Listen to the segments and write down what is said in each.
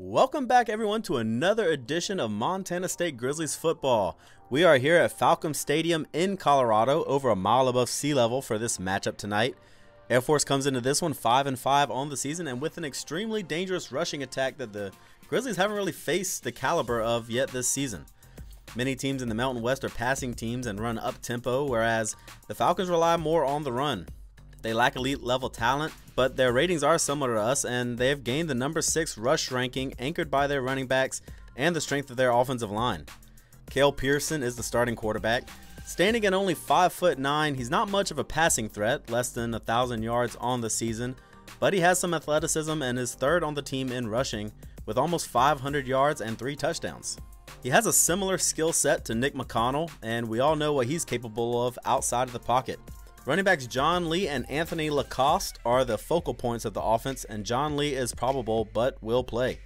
Welcome back everyone to another edition of Montana State Grizzlies football. We are here at Falcon Stadium in Colorado, over a mile above sea level for this matchup tonight. Air Force comes into this one 5-5 on the season and with an extremely dangerous rushing attack that the Grizzlies haven't really faced the caliber of yet this season. Many teams in the Mountain West are passing teams and run up tempo, whereas the Falcons rely more on the run. They lack elite level talent, but their ratings are similar to us, and they have gained the number 6 rush ranking anchored by their running backs and the strength of their offensive line. Cale Pearson is the starting quarterback. Standing at only 5'9", he's not much of a passing threat, less than 1,000 yards on the season, but he has some athleticism and is third on the team in rushing with almost 500 yards and 3 touchdowns. He has a similar skill set to Nick McConnell, and we all know what he's capable of outside of the pocket. Running backs John Lee and Anthony Lacoste are the focal points of the offense, and John Lee is probable but will play.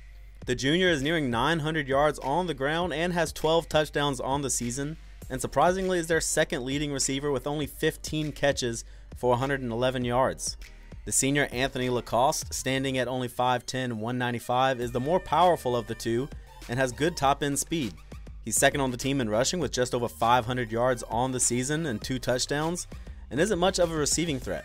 The junior is nearing 900 yards on the ground and has 12 touchdowns on the season, and surprisingly is their second leading receiver with only 15 catches for 111 yards. The senior Anthony Lacoste, standing at only 5'10", 195, is the more powerful of the two and has good top-end speed. He's second on the team in rushing with just over 500 yards on the season and 2 touchdowns, and isn't much of a receiving threat.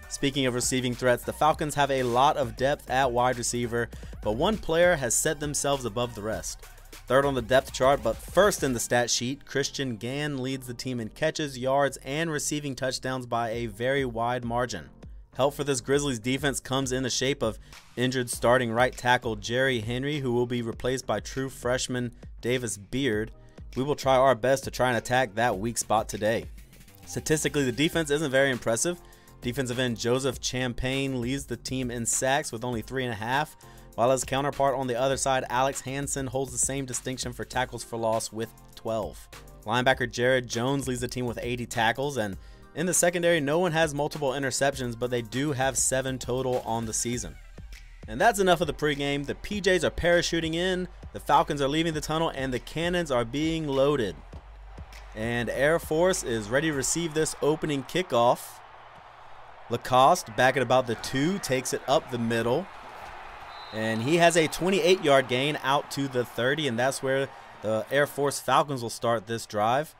Speaking of receiving threats, the Falcons have a lot of depth at wide receiver, but one player has set themselves above the rest. Third on the depth chart, but first in the stat sheet, Christian Gann leads the team in catches, yards, and receiving touchdowns by a very wide margin. Help for this Grizzlies defense comes in the shape of injured starting right tackle Jerry Henry, who will be replaced by true freshman Davis Beard. We will try our best to try and attack that weak spot today. Statistically, the defense isn't very impressive. Defensive end Joseph Champagne leads the team in sacks with only 3.5, while his counterpart on the other side, Alex Hansen, holds the same distinction for tackles for loss with 12. Linebacker Jared Jones leads the team with 80 tackles, and in the secondary, no one has multiple interceptions, but they do have 7 total on the season. And that's enough of the pregame. The PJs are parachuting in, the Falcons are leaving the tunnel, and the cannons are being loaded. And Air Force is ready to receive this opening kickoff. Lacoste, back at about the 2, takes it up the middle. And he has a 28-yard gain out to the 30, and that's where the Air Force Falcons will start this drive.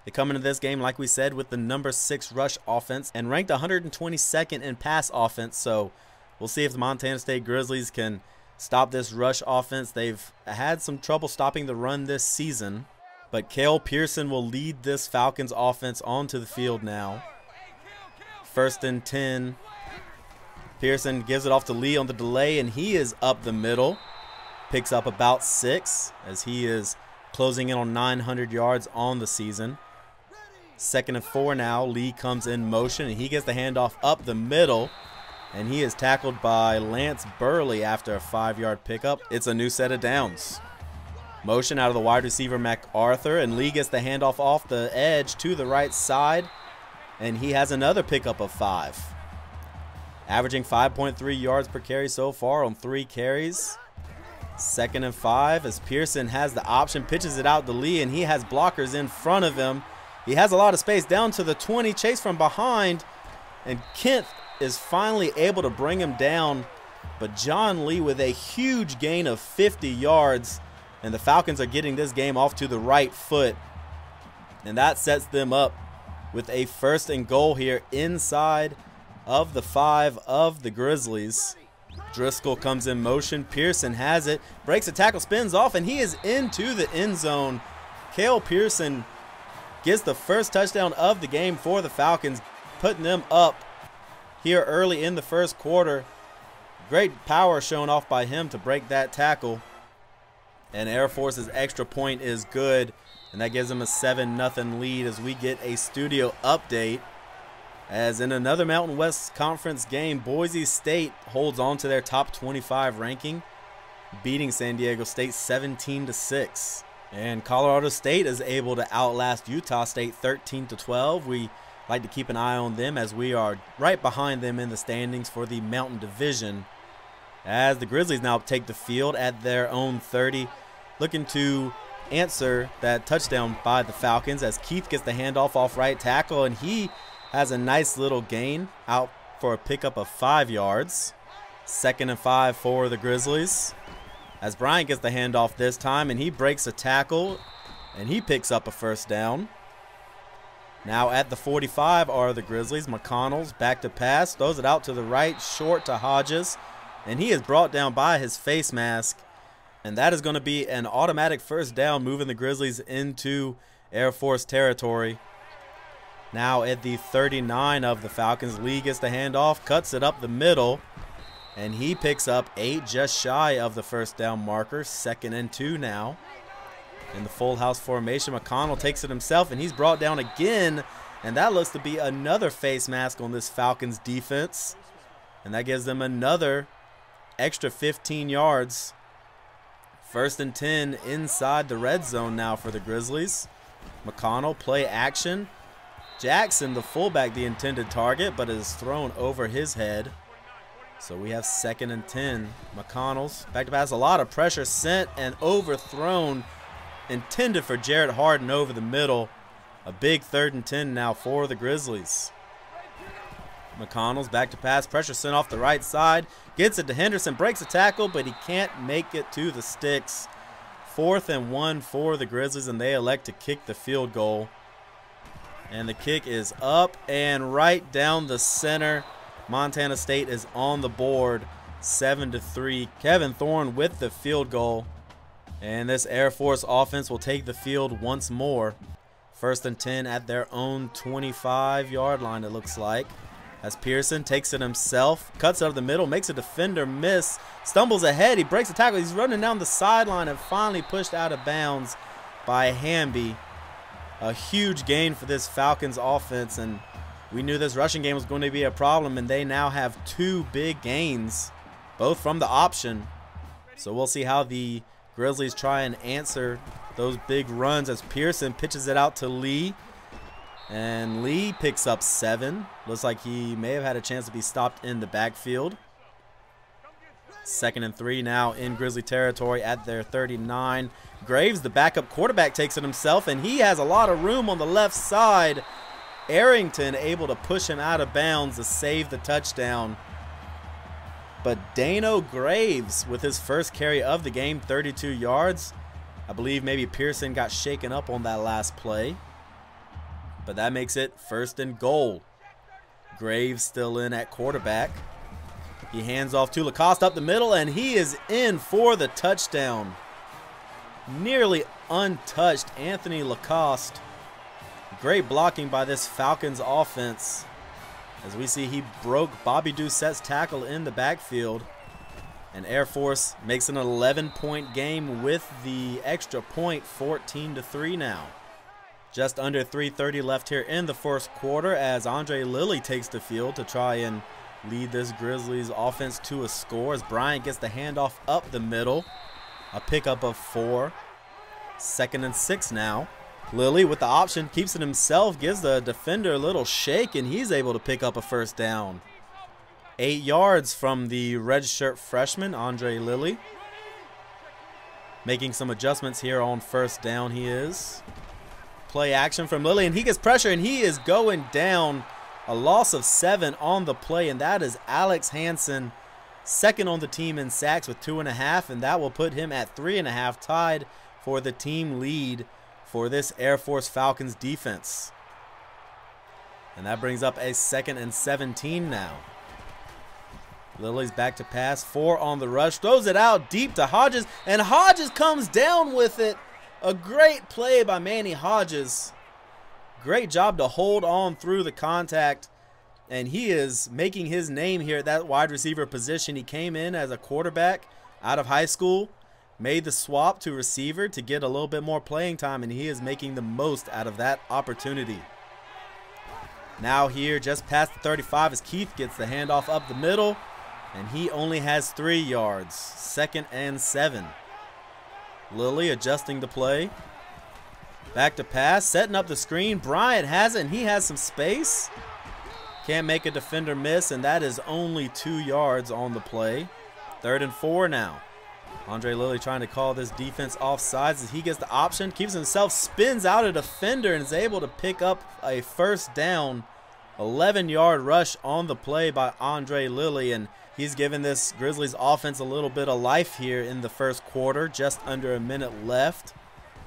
They come into this game, like we said, with the number 6 rush offense and ranked 122nd in pass offense. So we'll see if the Montana State Grizzlies can stop this rush offense. They've had some trouble stopping the run this season. But Cale Pearson will lead this Falcons offense onto the field now. 1st and 10. Pearson gives it off to Lee on the delay, and he is up the middle. Picks up about 6 as he is closing in on 900 yards on the season. 2nd and 4 now. Lee comes in motion, and he gets the handoff up the middle. And he is tackled by Lance Burley after a 5-yard pickup. It's a new set of downs. Motion out of the wide receiver MacArthur, and Lee gets the handoff off the edge to the right side, and he has another pickup of 5. Averaging 5.3 yards per carry so far on 3 carries. 2nd and 5 as Pearson has the option, pitches it out to Lee, and he has blockers in front of him. He has a lot of space down to the 20, chase from behind, and Kent is finally able to bring him down, but John Lee with a huge gain of 50 yards. And the Falcons are getting this game off to the right foot. And that sets them up with a 1st and goal here inside of the 5 of the Grizzlies. Driscoll comes in motion. Pearson has it. Breaks a tackle, spins off, and he is into the end zone. Cale Pearson gets the first touchdown of the game for the Falcons, putting them up here early in the 1st quarter. Great power shown off by him to break that tackle. And Air Force's extra point is good, and that gives them a 7-0 lead as we get a studio update. As in another Mountain West Conference game, Boise State holds on to their top 25 ranking, beating San Diego State 17-6. And Colorado State is able to outlast Utah State 13-12. We like to keep an eye on them as we are right behind them in the standings for the Mountain Division. As the Grizzlies now take the field at their own 30, looking to answer that touchdown by the Falcons as Keith gets the handoff off right tackle, and he has a nice little gain out for a pickup of 5 yards. 2nd and 5 for the Grizzlies. as Bryant gets the handoff this time, and he breaks a tackle, and he picks up a first down. Now at the 45 are the Grizzlies. McConnell's back to pass, throws it out to the right, short to Hodges, and he is brought down by his face mask. And that is going to be an automatic first down, moving the Grizzlies into Air Force territory. Now at the 39 of the Falcons, Lee gets the handoff, cuts it up the middle, and he picks up 8, just shy of the first down marker. 2nd and 2 now. In the full house formation, McConnell takes it himself, and he's brought down again, and that looks to be another face mask on this Falcons defense, and that gives them another extra 15 yards. 1st and 10 inside the red zone now for the Grizzlies. McConnell, play action. Jackson, the fullback, the intended target, but it is thrown over his head. So we have 2nd and 10. McConnell's back to pass, a lot of pressure sent and overthrown, intended for Jared Harden over the middle. A big 3rd and 10 now for the Grizzlies. McConnell's back to pass, pressure sent off the right side, gets it to Henderson, breaks a tackle, but he can't make it to the sticks. 4th and 1 for the Grizzlies, and they elect to kick the field goal. And the kick is up and right down the center. Montana State is on the board, 7-3. Kevin Thorne with the field goal. And this Air Force offense will take the field once more. 1st and 10 at their own 25-yard line, it looks like. As Pearson takes it himself, cuts it up the middle, makes a defender miss, stumbles ahead, he breaks a tackle, he's running down the sideline and finally pushed out of bounds by Hamby. A huge gain for this Falcons offense, and we knew this rushing game was going to be a problem, and they now have 2 big gains, both from the option. So we'll see how the Grizzlies try and answer those big runs as Pearson pitches it out to Lee. And Lee picks up 7. Looks like he may have had a chance to be stopped in the backfield. 2nd and 3 now in Grizzly territory at their 39. Graves, the backup quarterback, takes it himself, and he has a lot of room on the left side. Arrington able to push him out of bounds to save the touchdown. But Dano Graves with his first carry of the game, 32 yards. I believe maybe Pearson got shaken up on that last play. But that makes it 1st and goal. Graves still in at quarterback. He hands off to Lacoste up the middle, and he is in for the touchdown. Nearly untouched Anthony Lacoste. Great blocking by this Falcons offense. As we see, he broke Bobby Doucette's tackle in the backfield. And Air Force makes an 11-point game with the extra point, 14-3 now. Just under 3:30 left here in the first quarter as Andre Lilly takes the field to try and lead this Grizzlies offense to a score as Bryant gets the handoff up the middle. A pickup of 4. 2nd and 6 now. Lilly with the option, keeps it himself, gives the defender a little shake, and he's able to pick up a first down. 8 yards from the redshirt freshman, Andre Lilly. Making some adjustments here on 1st down he is. Play action from Lilly, and he gets pressure, and he is going down. A loss of 7 on the play, and that is Alex Hansen, 2nd on the team in sacks with 2.5, and that will put him at 3.5, tied for the team lead for this Air Force Falcons defense. And that brings up a 2nd and 17 now. Lilly's back to pass, 4 on the rush, throws it out deep to Hodges, and Hodges comes down with it. A great play by Manny Hodges. Great job to hold on through the contact, and he is making his name here at that wide receiver position. He came in as a quarterback out of high school, made the swap to receiver to get a little bit more playing time, and he is making the most out of that opportunity. Now here just past the 35 as Keith gets the handoff up the middle, and he only has 3 yards. 2nd and 7. Lilly adjusting the play. Back to pass, setting up the screen. Bryant has it, and he has some space. Can't make a defender miss, and that is only 2 yards on the play. 3rd and 4 now. Andre Lilly trying to call this defense offsides as he gets the option, keeps himself, spins out a defender, and is able to pick up a 1st down. 11-yard rush on the play by Andre Lilly, and He's given this Grizzlies offense a little bit of life here in the first quarter, just under a minute left.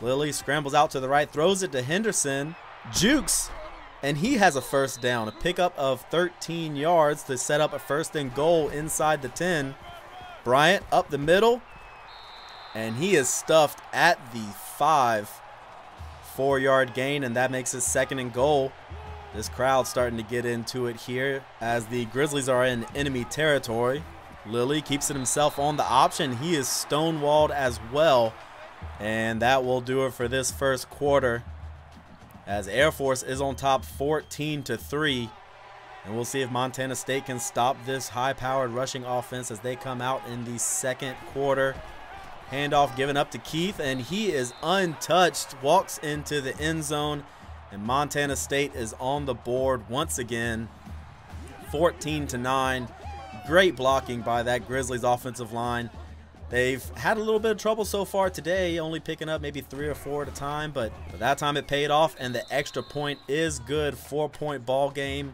Lilly scrambles out to the right, throws it to Henderson, jukes, and he has a first down, a pickup of 13 yards to set up a 1st and goal inside the 10. Bryant up the middle, and he is stuffed at the 5. 4-yard gain, and that makes it 2nd and goal. This crowd starting to get into it here as the Grizzlies are in enemy territory. Lilly keeps it himself on the option. He is stonewalled as well, and that will do it for this first quarter as Air Force is on top 14-3. And we'll see if Montana State can stop this high-powered rushing offense as they come out in the second quarter. Handoff given up to Keith, and he is untouched, walks into the end zone, and Montana State is on the board once again, 14-9. Great blocking by that Grizzlies offensive line. They've had a little bit of trouble so far today, only picking up maybe 3 or 4 at a time, but that time it paid off, and the extra point is good. 4-point ball game.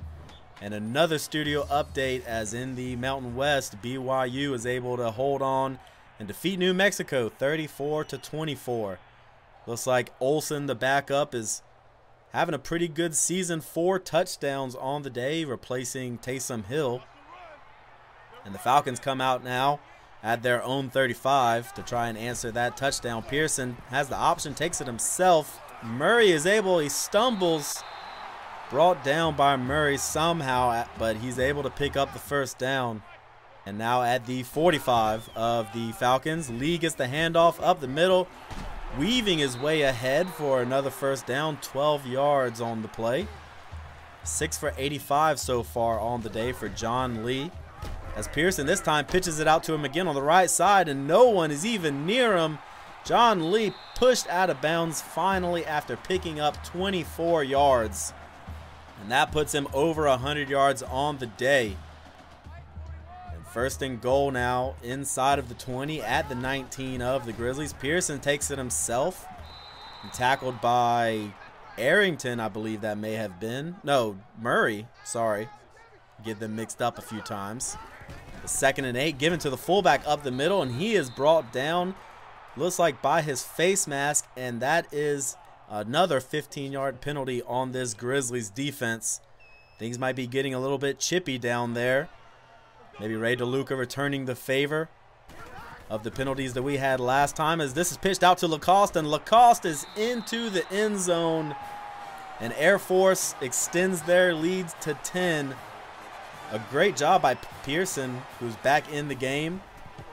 And another studio update, as in the Mountain West, BYU is able to hold on and defeat New Mexico 34-24. Looks like Olsen, the backup, is having a pretty good season. 4 touchdowns on the day, replacing Taysom Hill. And the Falcons come out now at their own 35 to try and answer that touchdown. Pearson has the option, takes it himself. Murray is able, he stumbles. Brought down by Murray somehow, but he's able to pick up the first down. And now at the 45 of the Falcons, Lee gets the handoff up the middle, weaving his way ahead for another first down, 12 yards on the play. 6 for 85 so far on the day for John Lee. As Pearson this time pitches it out to him again on the right side, and no one is even near him. John Lee pushed out of bounds finally after picking up 24 yards. And that puts him over 100 yards on the day. And 1st and goal now inside of the 20 at the 19 of the Grizzlies. Pearson takes it himself. And tackled by Arrington, I believe that may have been. No, Murray, sorry. Get them mixed up a few times. The 2nd and 8 given to the fullback up the middle, and he is brought down, looks like by his face mask, and that is another 15-yard penalty on this Grizzlies defense. Things might be getting a little bit chippy down there. Maybe Ray DeLuca returning the favor of the penalties that we had last time, as this is pitched out to Lacoste, and Lacoste is into the end zone. And Air Force extends their leads to 10. A great job by Pearson, who's back in the game.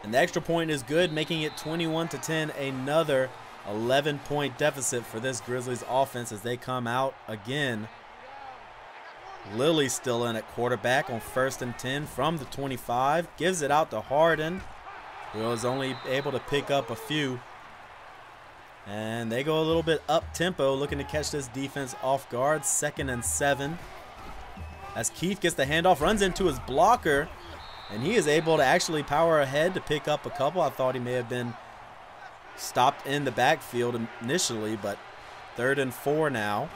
And the extra point is good, making it 21-10, another 11-point deficit for this Grizzlies offense as they come out again. Lilly still in at quarterback on 1st and 10 from the 25. Gives it out to Harden, who was only able to pick up a few. And they go a little bit up-tempo, looking to catch this defense off guard. 2nd and 7. As Keith gets the handoff, runs into his blocker, and he is able to actually power ahead to pick up a couple. I thought he may have been stopped in the backfield initially, but 3rd and 4 now.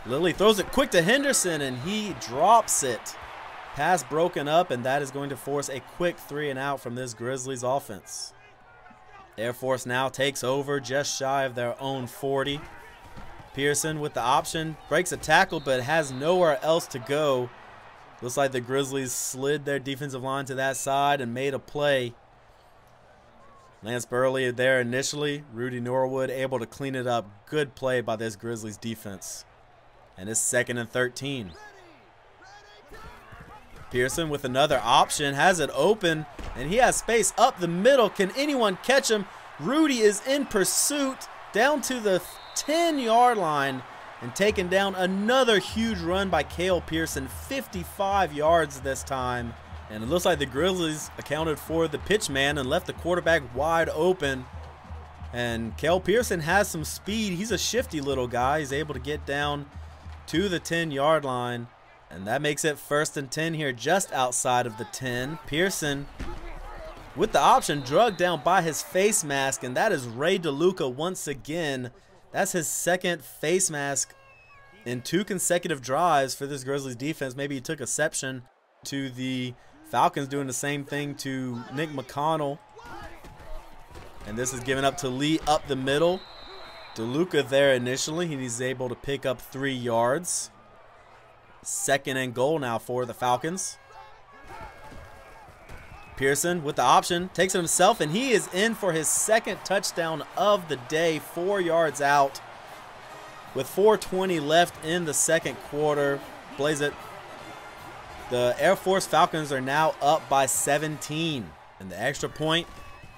Lilly throws it quick to Henderson, and he drops it. Pass broken up, and that is going to force a quick 3 and out from this Grizzlies offense. Air Force now takes over just shy of their own 40. Pearson with the option, breaks a tackle, but has nowhere else to go. Looks like the Grizzlies slid their defensive line to that side and made a play. Lance Burley there initially. Rudy Norwood able to clean it up. Good play by this Grizzlies defense. And it's 2nd and 13. Pearson with another option, has it open, and he has space up the middle. Can anyone catch him? Rudy is in pursuit down to the 10-yard line and taking down. Another huge run by Cale Pearson, 55 yards this time. And it looks like the Grizzlies accounted for the pitch man and left the quarterback wide open. And Cale Pearson has some speed. He's a shifty little guy. He's able to get down to the 10-yard line. And that makes it 1st and 10 here, just outside of the 10. Pearson with the option, drugged down by his face mask. And that is Ray DeLuca once again. That's his 2nd face mask in 2 consecutive drives for this Grizzlies defense. Maybe he took exception to the Falcons doing the same thing to Nick McConnell. And this is given up to Lee up the middle. DeLuca there initially. He's able to pick up 3 yards. 2nd and goal now for the Falcons. Pearson with the option, takes it himself, and he is in for his 2nd touchdown of the day, 4 yards out. With 4:20 left in the 2nd quarter, blaze it. The Air Force Falcons are now up by 17, and the extra point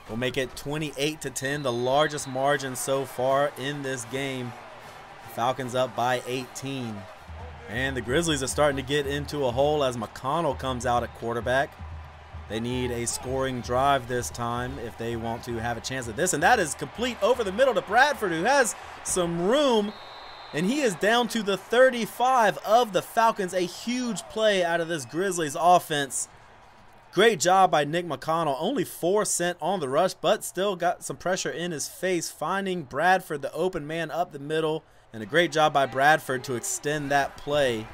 will make it 28-10, the largest margin so far in this game. Falcons up by 18. And the Grizzlies are starting to get into a hole as McConnell comes out at quarterback. They need a scoring drive this time if they want to have a chance at this. And that is complete over the middle to Bradford, who has some room. And he is down to the 35 of the Falcons. A huge play out of this Grizzlies offense. Great job by Nick McConnell. Only 4 sent on the rush, but still got some pressure in his face, finding Bradford, the open man, up the middle. And a great job by Bradford to extend that play,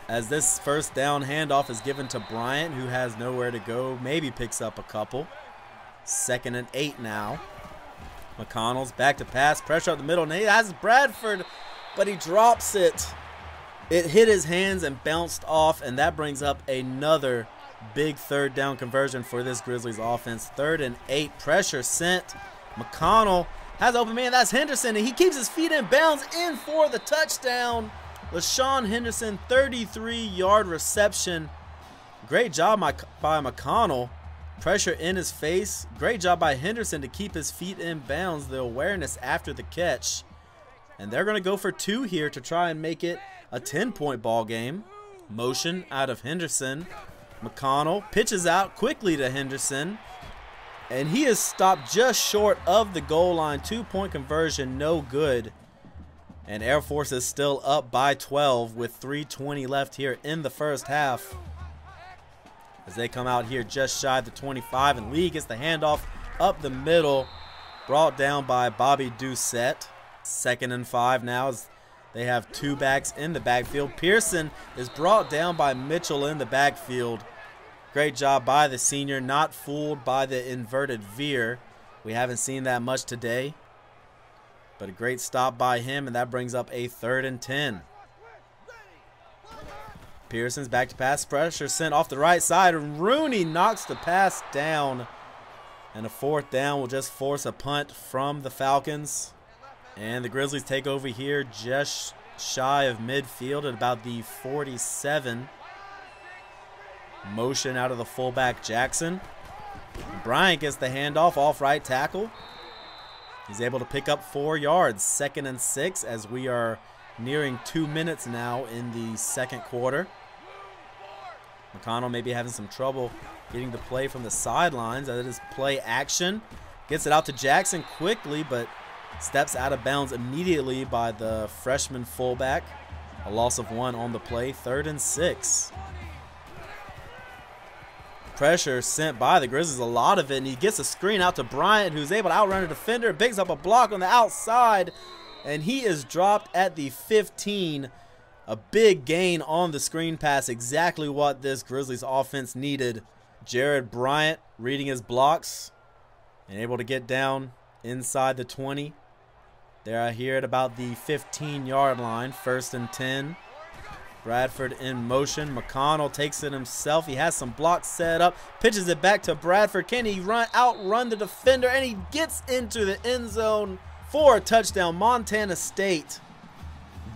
as this first down handoff is given to Bryant, who has nowhere to go, maybe picks up a couple. 2nd and 8 now. McConnell's back to pass, pressure up the middle, and he has Bradford, but he drops it. It hit his hands and bounced off, and that brings up another big 3rd down conversion for this Grizzlies offense. 3rd and 8, pressure sent. McConnell has open man, that's Henderson, and he keeps his feet in bounds, in for the touchdown. LaShawn Henderson, 33-yard reception. Great job by McConnell. Pressure in his face. Great job by Henderson to keep his feet in bounds. The awareness after the catch. And they're going to go for 2 here to try and make it a 10-point ball game. Motion out of Henderson. McConnell pitches out quickly to Henderson. And he is stopped just short of the goal line. 2-point conversion, no good. And Air Force is still up by 12 with 3:20 left here in the first half. As they come out here just shy of the 25, and Lee gets the handoff up the middle, brought down by Bobby Doucette. 2nd and 5 now as they have 2 backs in the backfield. Pearson is brought down by Mitchell in the backfield. Great job by the senior, not fooled by the inverted veer. We haven't seen that much today. But a great stop by him, and that brings up a 3rd and 10. Pearson's back to pass, pressure sent off the right side, and Rooney knocks the pass down. And a 4th down will just force a punt from the Falcons. And the Grizzlies take over here just shy of midfield at about the 47. Motion out of the fullback Jackson. Bryant gets the handoff off right tackle. He's able to pick up 4 yards. 2nd and 6 as we are nearing 2 minutes now in the 2nd quarter. McConnell maybe having some trouble getting the play from the sidelines. That is play action. Gets it out to Jackson quickly, but steps out of bounds immediately by the freshman fullback. A loss of 1 on the play. 3rd and 6. Pressure sent by the Grizzlies, a lot of it, and he gets a screen out to Bryant, who's able to outrun a defender, picks up a block on the outside, and he is dropped at the 15. A big gain on the screen pass, exactly what this Grizzlies offense needed. Jared Bryant reading his blocks and able to get down inside the 20. They're here at about the 15-yard line, 1st and 10. Bradford in motion. McConnell takes it himself. He has some blocks set up. Pitches it back to Bradford. Can he outrun the defender? And he gets into the end zone for a touchdown. Montana State.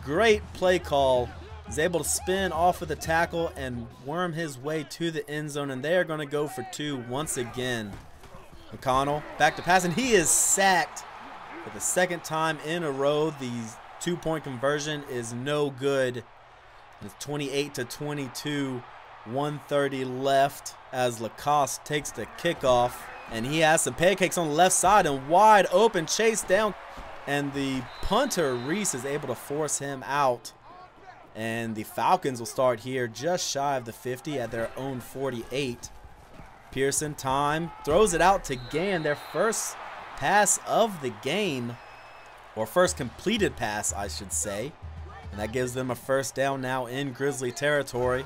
Great play call. He's able to spin off of the tackle and worm his way to the end zone. And they are going to go for 2 once again. McConnell back to pass. And he is sacked for the 2nd time in a row. The 2-point conversion is no good. It's 28-22, 1:30 left as Lacoste takes the kickoff. And he has some pancakes on the left side and wide open, chase down. And the punter, Reese, is able to force him out. And the Falcons will start here just shy of the 50 at their own 48. Pearson, time, throws it out to Gann, their first pass of the game. Or first completed pass, I should say. And that gives them a 1st down now in Grizzly territory.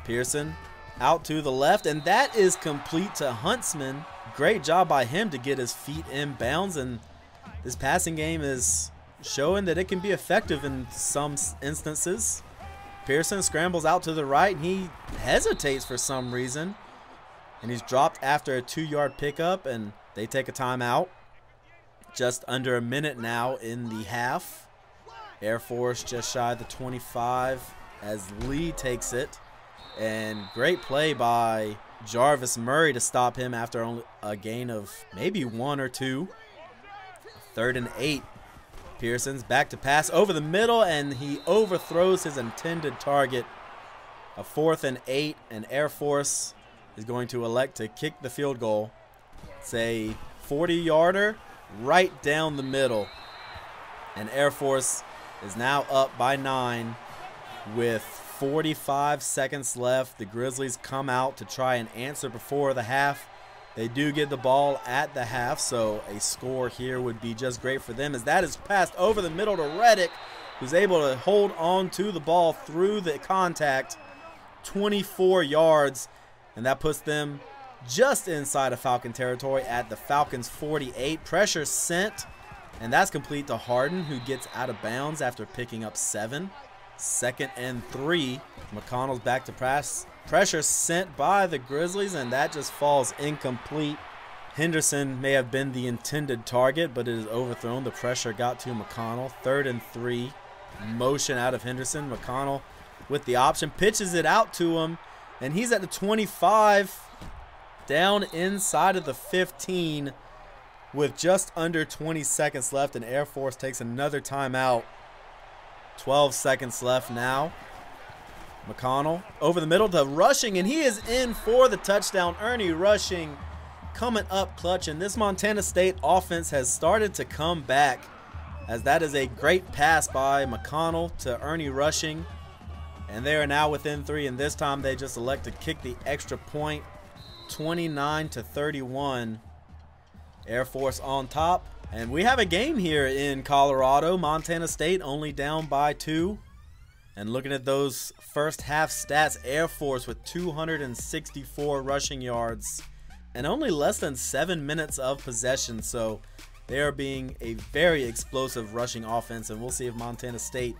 Pearson out to the left, and that is complete to Huntsman. Great job by him to get his feet in bounds, and this passing game is showing that it can be effective in some instances. Pearson scrambles out to the right, and he hesitates for some reason, and he's dropped after a 2-yard pickup, and they take a timeout. Just under a minute now in the half. Air Force just shy of the 25 as Lee takes it. And great play by Jarvis Murray to stop him after only a gain of maybe 1 or 2. 3rd and 8. Pearson's back to pass over the middle, and he overthrows his intended target. A 4th and 8, and Air Force is going to elect to kick the field goal. It's a 40-yarder right down the middle. And Air Force is now up by 9 with 45 seconds left. The Grizzlies come out to try and answer before the half. They do get the ball at the half, so a score here would be just great for them, as that is passed over the middle to Reddick, who's able to hold on to the ball through the contact, 24 yards, and that puts them just inside of Falcon territory at the Falcons' 48. Pressure sent, and that's complete to Harden, who gets out of bounds after picking up 7. 2nd and 3. McConnell's back to pass. Pressure sent by the Grizzlies, and that just falls incomplete. Henderson may have been the intended target, but it is overthrown. The pressure got to McConnell. 3rd and 3. Motion out of Henderson. McConnell with the option, pitches it out to him, and he's at the 25, down inside of the 15 with just under 20 seconds left, and Air Force takes another timeout. 12 seconds left now. McConnell over the middle to Rushing, and he is in for the touchdown. Ernie Rushing coming up clutch, and this Montana State offense has started to come back, as that is a great pass by McConnell to Ernie Rushing, and they are now within 3, and this time they just elect to kick the extra point. 29-31. Air Force on top. And we have a game here in Colorado. Montana State only down by 2. And looking at those first half stats, Air Force with 264 rushing yards and only less than 7 minutes of possession. So they are being a very explosive rushing offense, and we'll see if Montana State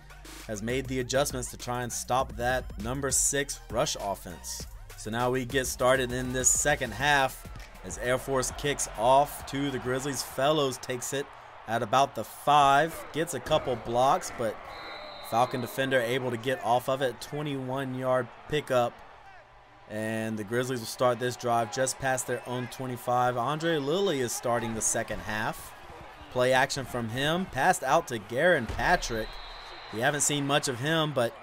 has made the adjustments to try and stop that number 6 rush offense. So now we get started in this second half as Air Force kicks off to the Grizzlies. Fellows takes it at about the 5, gets a couple blocks, but Falcon defender able to get off of it. 21-yard pickup, and the Grizzlies will start this drive just past their own 25. Andre Lilly is starting the second half. Play action from him, passed out to Garen Patrick. We haven't seen much of him, but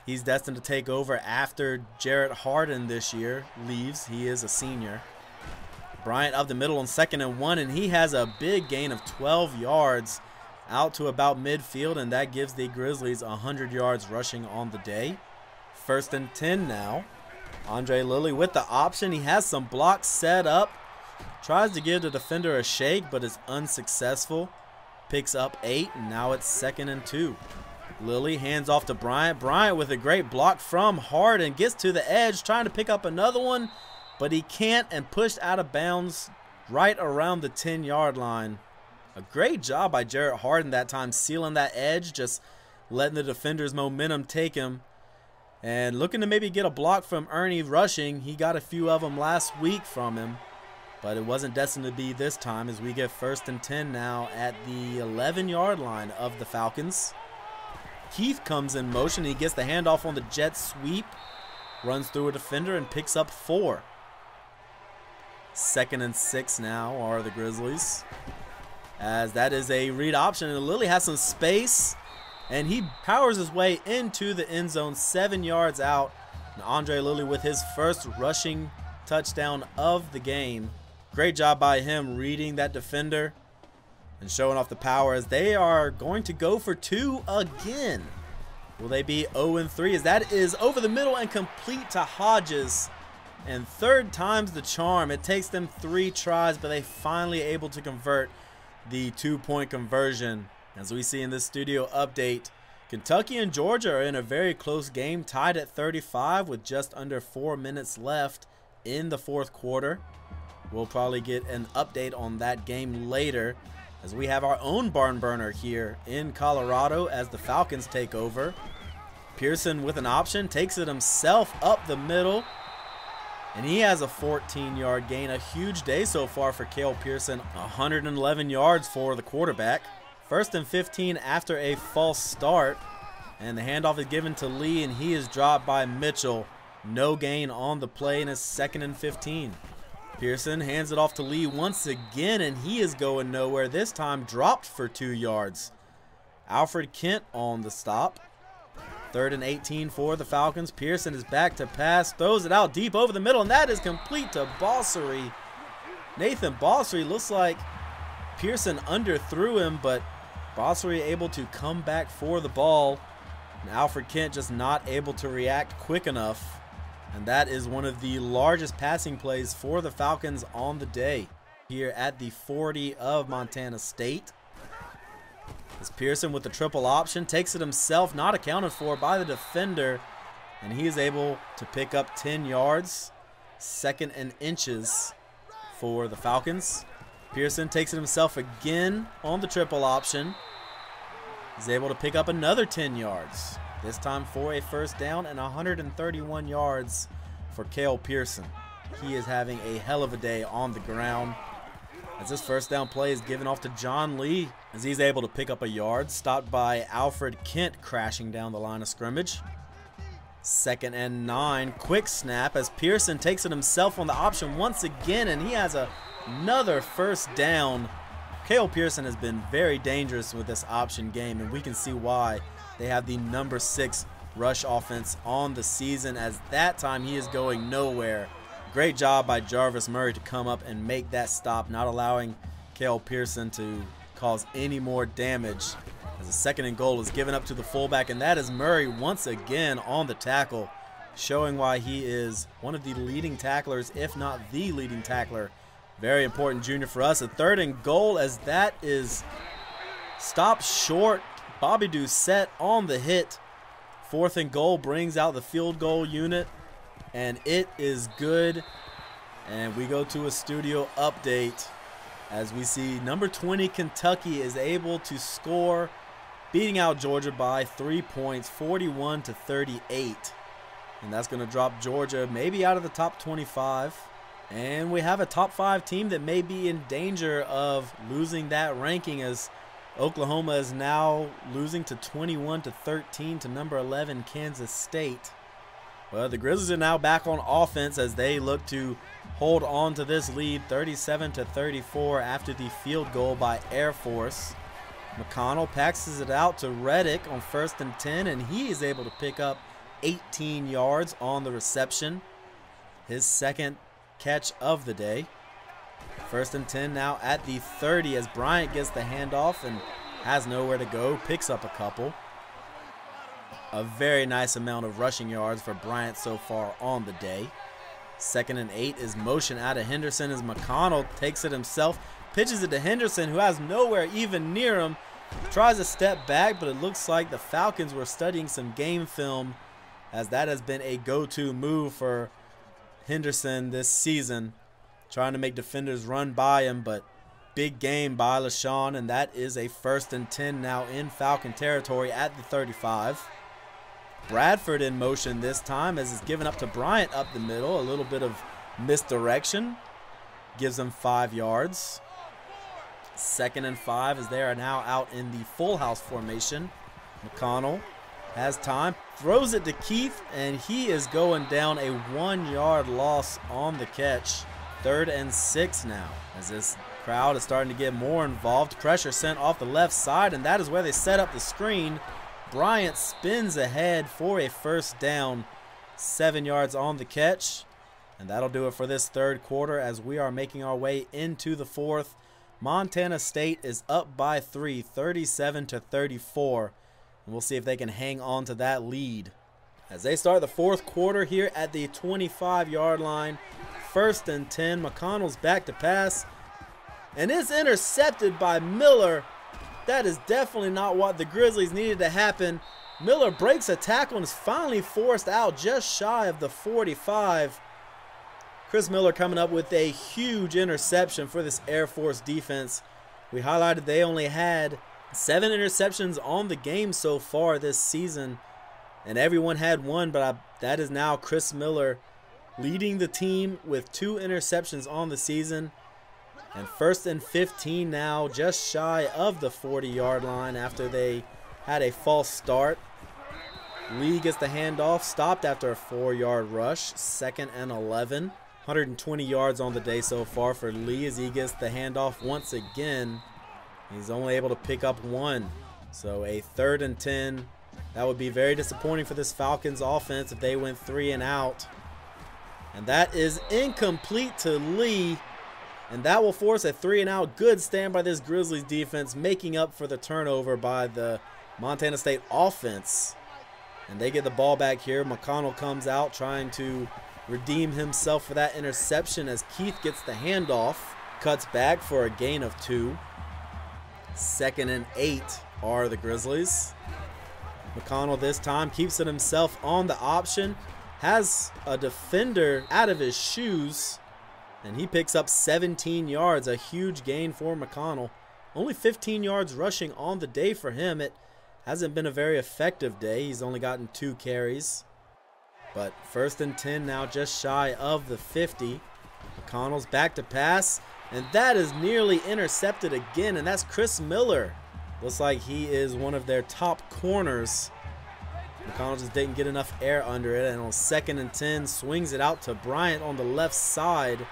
he's destined to take over after Jarrett Harden this year leaves. He is a senior. Bryant up the middle on 2nd and 1, and he has a big gain of 12 yards out to about midfield, and that gives the Grizzlies 100 yards rushing on the day. 1st and 10 now. Andre Lilly with the option. He has some blocks set up. Tries to give the defender a shake, but is unsuccessful. Picks up 8, and now it's 2nd and 2. Lilly hands off to Bryant. Bryant with a great block from Harden. Gets to the edge, trying to pick up another one, but he can't, and pushed out of bounds right around the 10-yard line. A great job by Jarrett Harden that time, sealing that edge, just letting the defender's momentum take him. And looking to maybe get a block from Ernie Rushing. He got a few of them last week from him, but it wasn't destined to be this time, as we get 1st and 10 now at the 11-yard line of the Falcons. Keith comes in motion. He gets the handoff on the jet sweep, runs through a defender, and picks up 4. 2nd and 6 now are the Grizzlies, as that is a read option, and Lilly has some space, and he powers his way into the end zone 7 yards out. And Andre Lilly with his first rushing touchdown of the game. Great job by him reading that defender and showing off the power, as they are going to go for 2 again. Will they be 0-3, as that is over the middle and complete to Hodges. And 3rd time's the charm. It takes them 3 tries, but they finally able to convert the 2-point conversion. As we see in this studio update, Kentucky and Georgia are in a very close game, tied at 35 with just under 4 minutes left in the fourth quarter. We'll probably get an update on that game later, as we have our own barn burner here in Colorado as the Falcons take over. Pearson with an option, takes it himself up the middle, and he has a 14-yard gain. A huge day so far for Cale Pearson, 111 yards for the quarterback. First and 15 after a false start, and the handoff is given to Lee, and he is dropped by Mitchell. No gain on the play, and it's 2nd and 15. Pearson hands it off to Lee once again, and he is going nowhere. This time dropped for 2 yards. Alfred Kent on the stop. 3rd and 18 for the Falcons. Pearson is back to pass, throws it out deep over the middle, and that is complete to Balsary. Nathan Balsary, looks like Pearson underthrew him, but Balsary able to come back for the ball, and Alfred Kent just not able to react quick enough. And that is one of the largest passing plays for the Falcons on the day here at the 40 of Montana State. As Pearson with the triple option, takes it himself, not accounted for by the defender, and he is able to pick up 10 yards. 2nd and inches for the Falcons. Pearson takes it himself again on the triple option. He's able to pick up another 10 yards. This time for a first down and 131 yards for Cale Pearson. He is having a hell of a day on the ground, as this first down play is given off to John Lee, as he's able to pick up a yard, stopped by Alfred Kent crashing down the line of scrimmage. 2nd and 9, quick snap as Pearson takes it himself on the option once again, and he has another first down. Cale Pearson has been very dangerous with this option game, and we can see why. They have the number 6 rush offense on the season, as that time he is going nowhere. Great job by Jarvis Murray to come up and make that stop, not allowing Cale Pearson to cause any more damage. As a 2nd and goal is given up to the fullback, and that is Murray once again on the tackle, showing why he is one of the leading tacklers, if not the leading tackler. Very important junior for us. A 3rd and goal, as that is stopped short. Bobby Doucette on the hit. 4th and goal brings out the field goal unit, and it is good. And we go to a studio update as we see number 20 Kentucky is able to score, beating out Georgia by 3 points, 41-38. And that's going to drop Georgia maybe out of the top 25. And we have a top 5 team that may be in danger of losing that ranking, as Oklahoma is now losing to 21-13 to number 11 Kansas State. Well, the Grizzlies are now back on offense as they look to hold on to this lead, 37-34 after the field goal by Air Force. McConnell passes it out to Reddick on 1st and 10, and he is able to pick up 18 yards on the reception. His 2nd catch of the day. 1st and 10 now at the 30 as Bryant gets the handoff and has nowhere to go, picks up a couple. A very nice amount of rushing yards for Bryant so far on the day. 2nd and 8 is motion out of Henderson as McConnell takes it himself, pitches it to Henderson, who has nowhere even near him. Tries to step back, but it looks like the Falcons were studying some game film, as that has been a go-to move for Henderson this season, trying to make defenders run by him. But big game by LaShawn, and that is a 1st and 10 now in Falcon territory at the 35. Bradford in motion this time as it's given up to Bryant up the middle. A little bit of misdirection gives them 5 yards. 2nd and 5 as they are now out in the full house formation. McConnell has time, throws it to Keith, and he is going down, a 1-yard loss on the catch. 3rd and 6 now as this crowd is starting to get more involved. Pressure sent off the left side, and that is where they set up the screen. Bryant spins ahead for a first down, 7 yards on the catch. And that'll do it for this 3rd quarter as we are making our way into the 4th. Montana State is up by 3, 37-34. And we'll see if they can hang on to that lead as they start the 4th quarter here at the 25-yard line. 1st and 10. McConnell's back to pass, and it's intercepted by Miller. That is definitely not what the Grizzlies needed to happen. Miller breaks a tackle and is finally forced out just shy of the 45. Chris Miller coming up with a huge interception for this Air Force defense. We highlighted they only had 7 interceptions on the game so far this season, and everyone had 1, but that is now Chris Miller leading the team with 2 interceptions on the season. And 1st and 15 now, just shy of the 40-yard line after they had a false start. Lee gets the handoff, stopped after a 4-yard rush. 2nd and 11. 120 yards on the day so far for Lee as he gets the handoff once again. He's only able to pick up 1. So a 3rd and 10. That would be very disappointing for this Falcons offense if they went 3 and out. And that is incomplete to Lee. And that will force a 3 and out. Good stand by this Grizzlies defense, making up for the turnover by the Montana State offense. And they get the ball back here. McConnell comes out trying to redeem himself for that interception as Keith gets the handoff. Cuts back for a gain of 2. 2nd and 8 are the Grizzlies. McConnell this time keeps it himself on the option. Has a defender out of his shoes. And he picks up 17 yards. A huge gain for McConnell. Only 15 yards rushing on the day for him. It hasn't been a very effective day. He's only gotten 2 carries. But 1st and 10 now, just shy of the 50. McConnell's back to pass, and that is nearly intercepted again, and that's Chris Miller. Looks like he is one of their top corners. McConnell just didn't get enough air under it, and on 2nd and 10, swings it out to Bryant on the left side,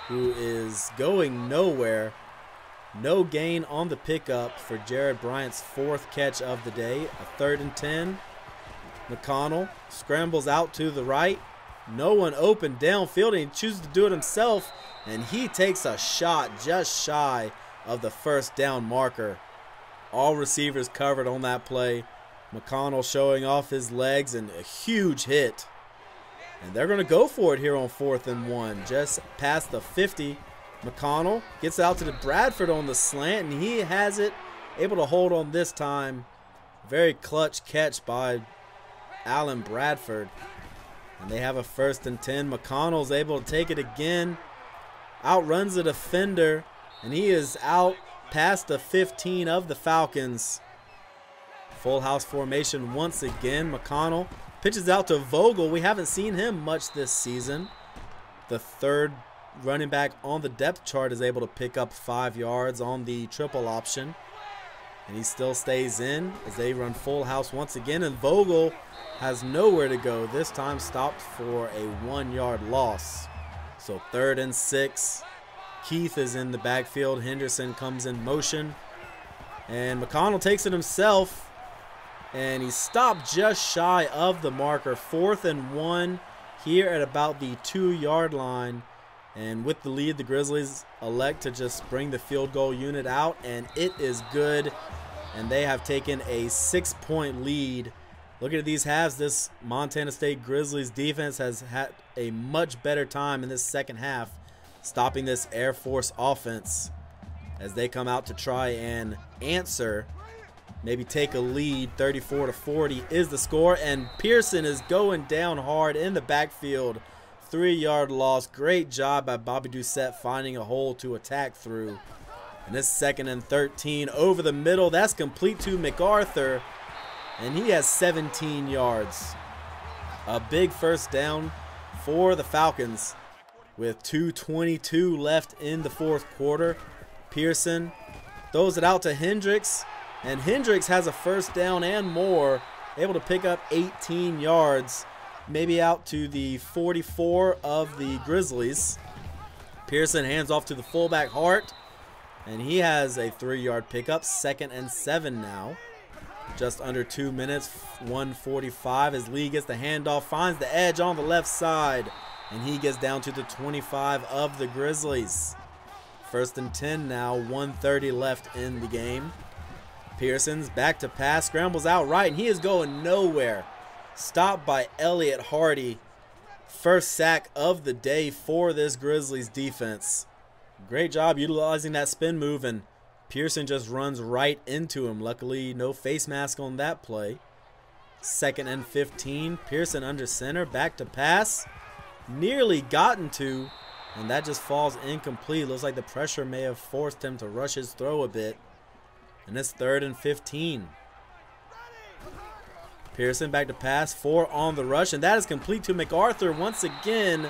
who is going nowhere. No gain on the pickup for Jared Bryant's 4th catch of the day. A 3rd and 10. McConnell scrambles out to the right. No one open downfield, and he chooses to do it himself. And he takes a shot just shy of the 1st down marker. All receivers covered on that play. McConnell showing off his legs and a huge hit. And they're going to go for it here on 4th and 1. Just past the 50. McConnell gets out to the Bradford on the slant, and he has it. Able to hold on this time. Very clutch catch by Alan Bradford. And they have a 1st and 10. McConnell's able to take it again. Outruns the defender. And he is out past the 15 of the Falcons. Full house formation once again. McConnell pitches out to Vogel. We haven't seen him much this season. The 3rd running back on the depth chart is able to pick up 5 yards on the triple option. And he still stays in as they run full house once again. And Vogel has nowhere to go. This time stopped for a 1-yard loss. So 3rd and 6. Keith is in the backfield. Henderson comes in motion. And McConnell takes it himself. And he stopped just shy of the marker. 4th and 1 here at about the 2-yard line. And with the lead, the Grizzlies elect to just bring the field goal unit out. And it is good. And they have taken a 6-point lead. Looking at these halves, this Montana State Grizzlies defense has had a much better time in this 2nd half stopping this Air Force offense as they come out to try and answer, maybe take a lead. 34-40 is the score, and Pearson is going down hard in the backfield. 3-yard loss. Great job by Bobby Doucette finding a hole to attack through. And this 2nd and 13 over the middle. That's complete to MacArthur. And he has 17 yards. A big 1st down for the Falcons with 2:22 left in the 4th quarter. Pearson throws it out to Hendricks. And Hendricks has a 1st down and more. Able to pick up 18 yards. Maybe out to the 44 of the Grizzlies. Pearson hands off to the fullback Hart. And he has a 3-yard pickup. 2nd and 7 now. Just under 2 minutes, 1:45 as Lee gets the handoff, finds the edge on the left side, and he gets down to the 25 of the Grizzlies. 1st and 10 now, 1:30 left in the game. Pearson's back to pass, scrambles out right, and he is going nowhere. Stopped by Elliott Hardy. 1st sack of the day for this Grizzlies defense. Great job utilizing that spin move, and Pearson just runs right into him. Luckily, no face mask on that play. 2nd and 15. Pearson under center, back to pass. Nearly gotten to, and that just falls incomplete. Looks like the pressure may have forced him to rush his throw a bit. And it's 3rd and 15. Pearson back to pass, 4 on the rush, and that is complete to MacArthur once again.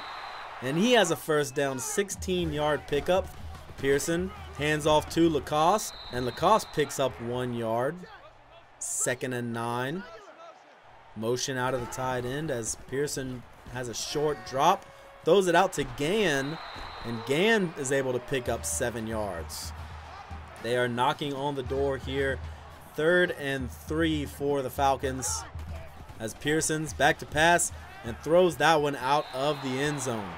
And he has a first down, 16-yard pickup. Pearson hands off to Lacoste, and Lacoste picks up 1 yard. 2nd and 9. Motion out of the tight end as Pearson has a short drop, throws it out to Gann, and Gann is able to pick up 7 yards. They are knocking on the door here. 3rd and 3 for the Falcons as Pearson's back to pass and throws that one out of the end zone.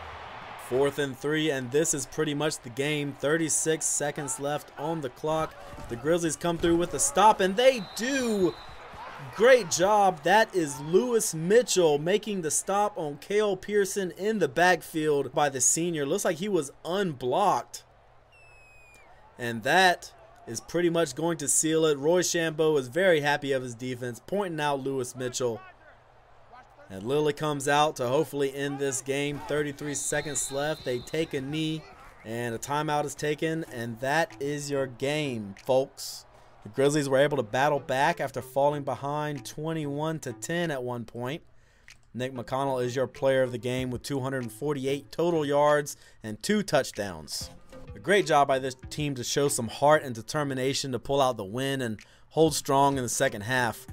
4th and 3, and this is pretty much the game. 36 seconds left on the clock. The Grizzlies come through with a stop, and they do. Great job. That is Lewis Mitchell making the stop on Cale Pearson in the backfield by the senior. Looks like he was unblocked. And that is pretty much going to seal it. Roy Shambo is very happy of his defense, pointing out Lewis Mitchell. And Lilly comes out to hopefully end this game. 33 seconds left. They take a knee, and a timeout is taken, and that is your game, folks. The Grizzlies were able to battle back after falling behind 21-10 at one point. Nick McConnell is your player of the game with 248 total yards and 2 touchdowns. A great job by this team to show some heart and determination to pull out the win and hold strong in the second half.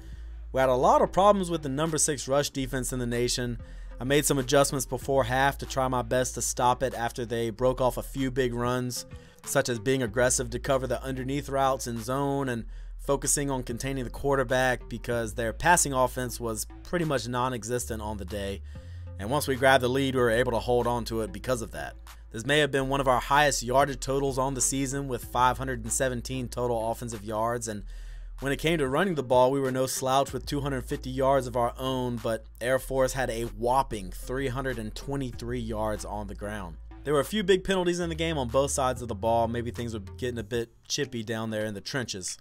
We had a lot of problems with the number 6 rush defense in the nation. I made some adjustments before half to try my best to stop it after they broke off a few big runs, such as being aggressive to cover the underneath routes in zone and focusing on containing the quarterback because their passing offense was pretty much non-existent on the day. And once we grabbed the lead, we were able to hold on to it because of that. This may have been one of our highest yardage totals on the season with 517 total offensive yards. And when it came to running the ball, we were no slouch with 250 yards of our own, but Air Force had a whopping 323 yards on the ground. There were a few big penalties in the game on both sides of the ball. Maybe things were getting a bit chippy down there in the trenches.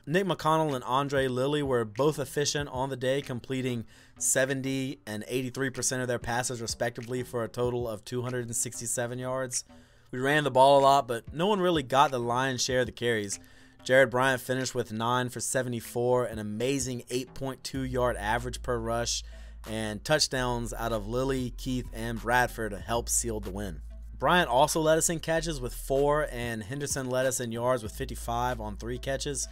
Nick McConnell and Andre Lilly were both efficient on the day, completing 70 and 83% of their passes respectively for a total of 267 yards. We ran the ball a lot, but no one really got the lion's share of the carries. Jared Bryant finished with 9 for 74, an amazing 8.2 yard average per rush, and touchdowns out of Lilly, Keith, and Bradford helped seal the win. Bryant also led us in catches with 4, and Henderson led us in yards with 55 on 3 catches.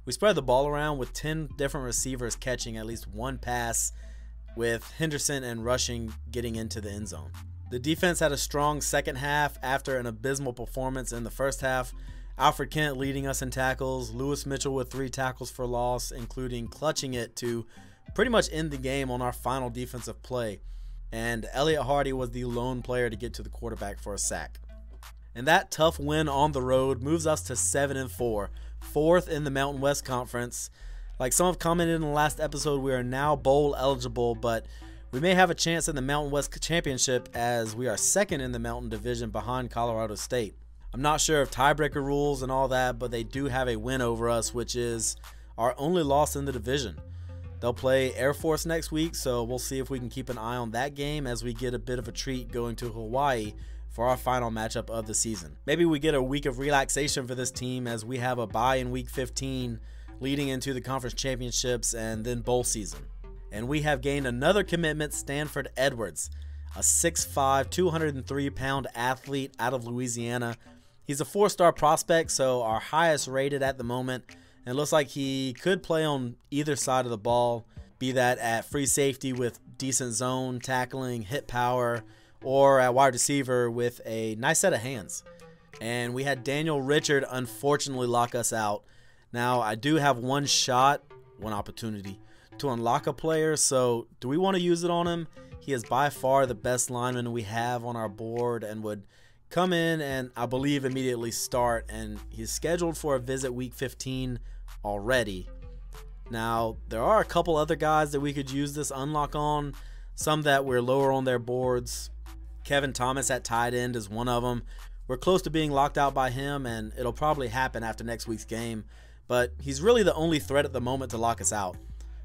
We spread the ball around with 10 different receivers catching at least 1 pass, with Henderson and Rushing getting into the end zone. The defense had a strong second half after an abysmal performance in the first half. Alfred Kent leading us in tackles, Lewis Mitchell with 3 tackles for loss, including clutching it to pretty much end the game on our final defensive play. And Elliott Hardy was the lone player to get to the quarterback for a sack. And that tough win on the road moves us to 7-4, 4th in the Mountain West Conference. Like some have commented in the last episode, we are now bowl eligible, but we may have a chance in the Mountain West Championship as we are 2nd in the Mountain Division behind Colorado State. I'm not sure of tiebreaker rules and all that, but they do have a win over us, which is our only loss in the division. They'll play Air Force next week, so we'll see if we can keep an eye on that game as we get a bit of a treat going to Hawaii for our final matchup of the season. Maybe we get a week of relaxation for this team as we have a bye in week 15 leading into the conference championships and then bowl season. And we have gained another commitment, Stanford Edwards, a 6'5", 203-pound athlete out of Louisiana. He's a 4-star prospect, so our highest rated at the moment. And it looks like he could play on either side of the ball, be that at free safety with decent zone tackling, hit power, or at wide receiver with a nice set of hands. And we had Daniel Richard unfortunately lock us out. Now, I do have one opportunity to unlock a player, so do we want to use it on him? He is by far the best lineman we have on our board and would come in and I believe immediately start, and he's scheduled for a visit week 15 already. Now, there are a couple other guys that we could use this unlock on, some that we're lower on their boards. Kevin Thomas at tight end is one of them. We're close to being locked out by him, and it'll probably happen after next week's game, but he's really the only threat at the moment to lock us out.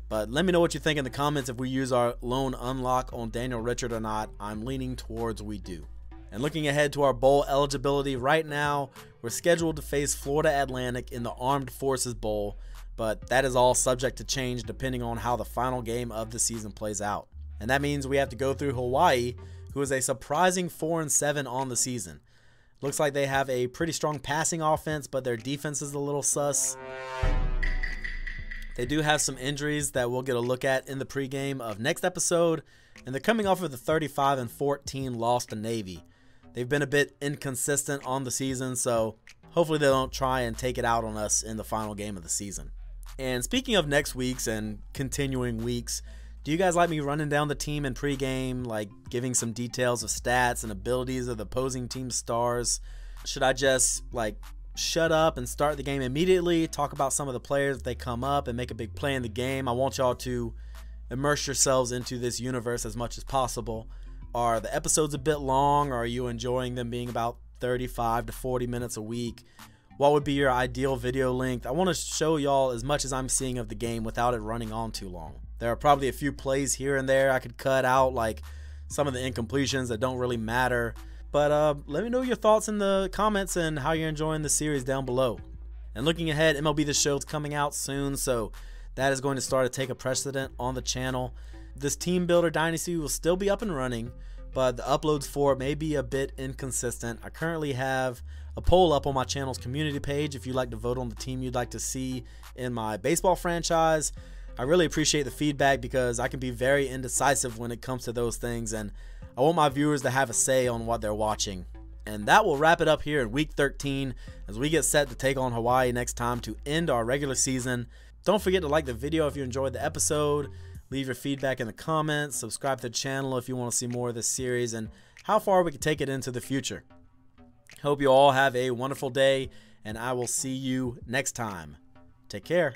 But let me know what you think in the comments if we use our lone unlock on Daniel Richard or not. I'm leaning towards we do. And looking ahead to our bowl eligibility, right now we're scheduled to face Florida Atlantic in the Armed Forces Bowl, but that is all subject to change depending on how the final game of the season plays out. And that means we have to go through Hawaii, who is a surprising 4-7 on the season. Looks like they have a pretty strong passing offense, but their defense is a little sus. They do have some injuries that we'll get a look at in the pregame of next episode, and they're coming off of the 35-14 loss to Navy. They've been a bit inconsistent on the season, so hopefully they don't try and take it out on us in the final game of the season. And speaking of next week's and continuing weeks, do you guys like me running down the team in pregame, like giving some details of stats and abilities of the opposing team's stars? Should I just shut up and start the game immediately, talk about some of the players if they come up and make a big play in the game? I want y'all to immerse yourselves into this universe as much as possible. Are the episodes a bit long, or are you enjoying them being about 35 to 40 minutes a week? What would be your ideal video length? I want to show y'all as much as I'm seeing of the game without it running on too long. There are probably a few plays here and there I could cut out, like some of the incompletions that don't really matter. But let me know your thoughts in the comments and how you're enjoying the series down below. And looking ahead, MLB The Show is coming out soon, so that is going to start to take a precedent on the channel. This Team Builder Dynasty will still be up and running, but the uploads for it may be a bit inconsistent. I currently have a poll up on my channel's community page if you'd like to vote on the team you'd like to see in my baseball franchise. I really appreciate the feedback because I can be very indecisive when it comes to those things, and I want my viewers to have a say on what they're watching. And that will wrap it up here in week 13 as we get set to take on Hawaii next time to end our regular season. Don't forget to like the video if you enjoyed the episode, leave your feedback in the comments, subscribe to the channel if you want to see more of this series and how far we can take it into the future. Hope you all have a wonderful day, and I will see you next time. Take care.